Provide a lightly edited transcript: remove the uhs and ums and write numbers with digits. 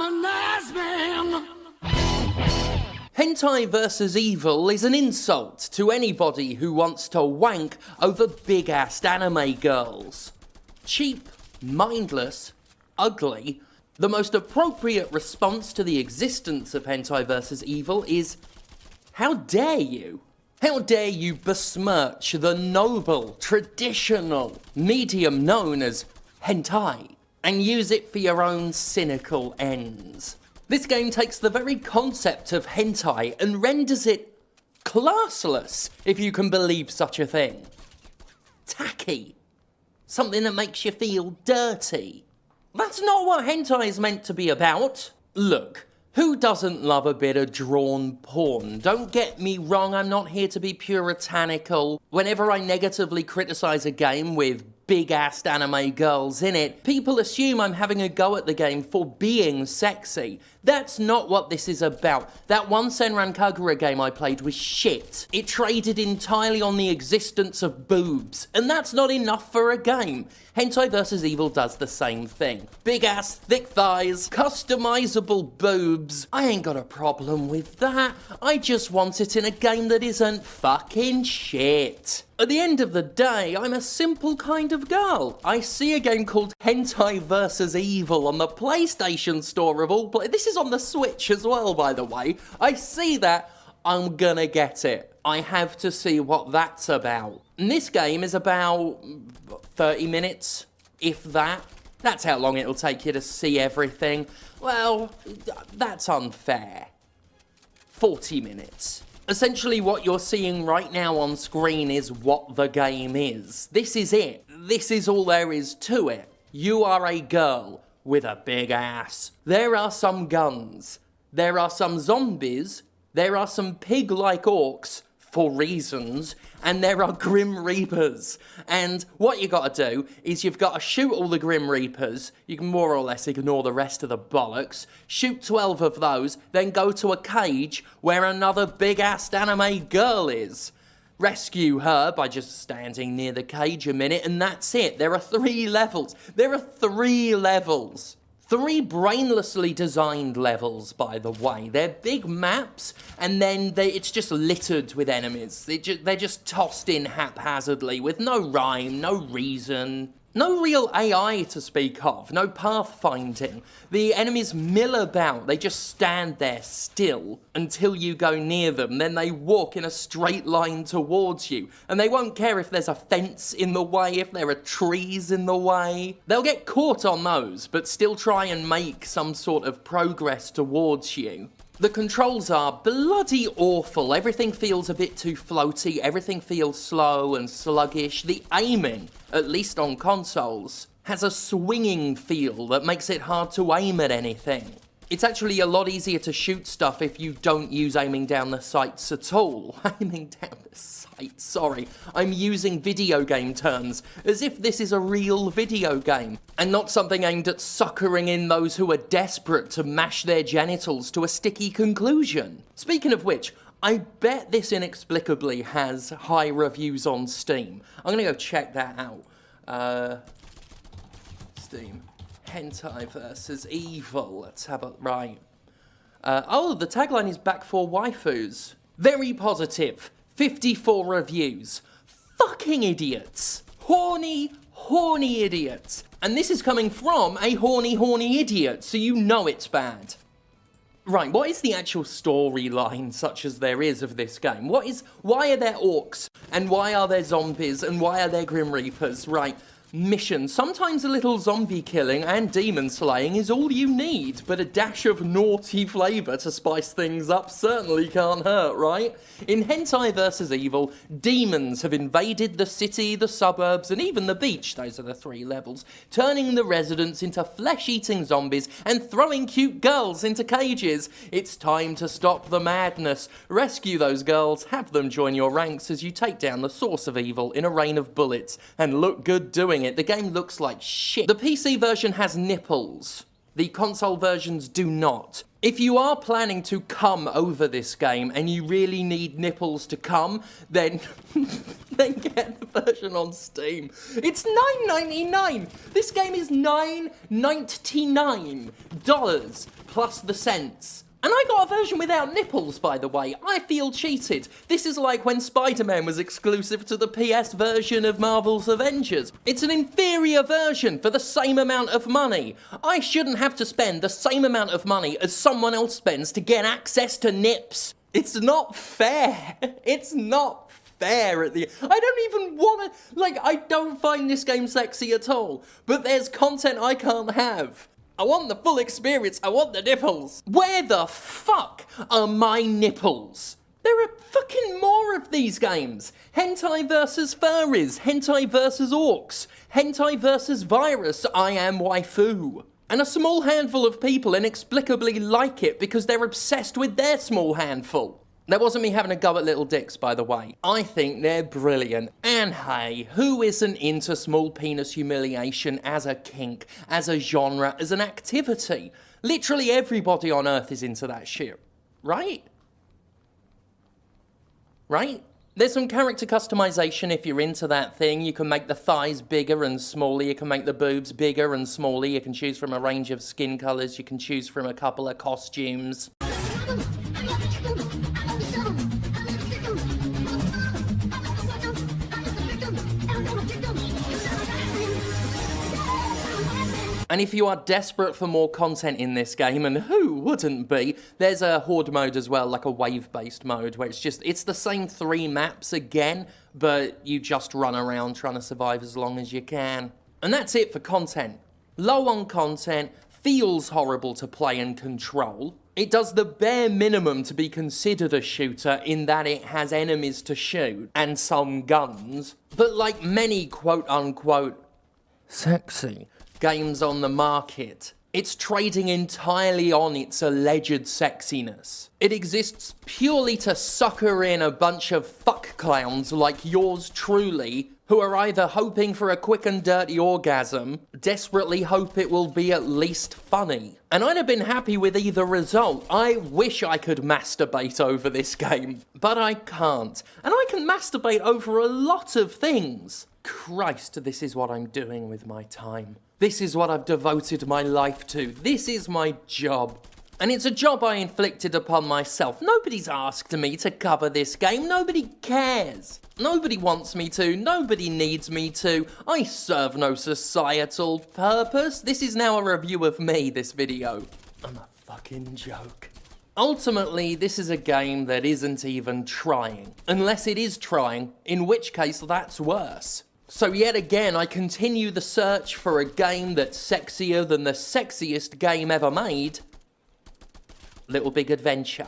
a nice man. Hentai vs. Evil is an insult to anybody who wants to wank over big-assed anime girls. Cheap, mindless, ugly. The most appropriate response to the existence of Hentai vs. Evil is, how dare you? How dare you besmirch the noble, traditional medium known as hentai and use it for your own cynical ends? This game takes the very concept of hentai and renders it classless, if you can believe such a thing. Tacky. Something that makes you feel dirty. That's not what hentai is meant to be about. Look, who doesn't love a bit of drawn porn? Don't get me wrong, I'm not here to be puritanical. Whenever I negatively criticize a game with big-assed anime girls in it, people assume I'm having a go at the game for being sexy. That's not what this is about. That one Senran Kagura game I played was shit. It traded entirely on the existence of boobs, and that's not enough for a game. Hentai vs. Evil does the same thing. Big ass, thick thighs, customizable boobs. I ain't got a problem with that. I just want it in a game that isn't fucking shit. At the end of the day, I'm a simple kind of girl. I see a game called Hentai vs. Evil on the PlayStation Store of all This is on the Switch as well, by the way. I see that, I'm gonna get it. I have to see what that's about. And this game is about 30 minutes, if that. That's how long it'll take you to see everything. Well, that's unfair. 40 minutes. Essentially what you're seeing right now on screen is what the game is. This is it. This is all there is to it. You are a girl with a big ass. There are some guns. There are some zombies. There are some pig-like orcs, for reasons, and there are Grim Reapers. And what you gotta do is you've gotta shoot all the Grim Reapers, you can more or less ignore the rest of the bollocks, shoot 12 of those, then go to a cage where another big-assed anime girl is. Rescue her by just standing near the cage a minute, and that's it. There are 3 levels. There are 3 levels. 3 brainlessly designed levels, by the way. They're big maps, and then it's just littered with enemies. They're just tossed in haphazardly with no rhyme, no reason. No real AI to speak of, no pathfinding. The enemies mill about, they just stand there still until you go near them, then they walk in a straight line towards you, and they won't care if there's a fence in the way, if there are trees in the way. They'll get caught on those, but still try and make some sort of progress towards you. The controls are bloody awful, everything feels a bit too floaty, everything feels slow and sluggish. The aiming, at least on consoles, has a swinging feel that makes it hard to aim at anything. It's actually a lot easier to shoot stuff if you don't use aiming down the sights at all. Aiming down the sights, sorry. I'm using video game terms, as if this is a real video game, and not something aimed at suckering in those who are desperate to mash their genitals to a sticky conclusion. Speaking of which, I bet this inexplicably has high reviews on Steam. I'm gonna go check that out. Steam. Hentai vs. Evil. Let's have a... right. Oh, the tagline is back for waifus. Very positive. 54 reviews. Fucking idiots. Horny idiots. And this is coming from a horny idiot, so you know it's bad. Right, what is the actual storyline, such as there is, of this game? Why are there orcs? And why are there zombies? And why are there Grim Reapers? Right. Mission. Sometimes a little zombie killing and demon slaying is all you need, but a dash of naughty flavour to spice things up certainly can't hurt, right? In Hentai vs. Evil, demons have invaded the city, the suburbs, and even the beach, those are the 3 levels, turning the residents into flesh-eating zombies and throwing cute girls into cages. It's time to stop the madness. Rescue those girls, have them join your ranks as you take down the source of evil in a rain of bullets, and look good doing it. The game looks like shit. The PC version has nipples. The console versions do not. If you are planning to come over this game and you really need nipples to come, then then get the version on Steam. It's $9.99. This game is $9.99 plus the cents. And I got a version without nipples, by the way. I feel cheated. This is like when Spider-Man was exclusive to the PS version of Marvel's Avengers. It's an inferior version for the same amount of money. I shouldn't have to spend the same amount of money as someone else spends to get access to nips. It's not fair. It's not fair at the... I don't even want to... Like, I don't find this game sexy at all. But there's content I can't have. I want the full experience, I want the nipples. Where the fuck are my nipples? There are fucking more of these games. Hentai versus furries, hentai versus orcs, hentai versus virus, I am waifu. And a small handful of people inexplicably like it because they're obsessed with their small handful. That wasn't me having a go at little dicks, by the way. I think they're brilliant. And hey, who isn't into small penis humiliation as a kink, as a genre, as an activity? Literally everybody on Earth is into that shit. Right? Right? There's some character customization if you're into that thing. You can make the thighs bigger and smaller. You can make the boobs bigger and smaller. You can choose from a range of skin colours. You can choose from a couple of costumes. And if you are desperate for more content in this game, and who wouldn't be, there's a horde mode as well, like a wave-based mode, where it's the same 3 maps again, but you just run around trying to survive as long as you can. And that's it for content. Low on content, feels horrible to play and control. It does the bare minimum to be considered a shooter in that it has enemies to shoot, and some guns. But like many quote-unquote sexy games on the market, it's trading entirely on its alleged sexiness. It exists purely to sucker in a bunch of fuck clowns like yours truly, who are either hoping for a quick and dirty orgasm, desperately hope it will be at least funny. And I'd have been happy with either result. I wish I could masturbate over this game, but I can't. And I can masturbate over a lot of things. Christ, this is what I'm doing with my time. This is what I've devoted my life to. This is my job. And it's a job I inflicted upon myself. Nobody's asked me to cover this game. Nobody cares. Nobody wants me to. Nobody needs me to. I serve no societal purpose. This is now a review of me, this video. I'm a fucking joke. Ultimately, this is a game that isn't even trying. Unless it is trying, in which case that's worse. So yet again, I continue the search for a game that's sexier than the sexiest game ever made. Little Big Adventure.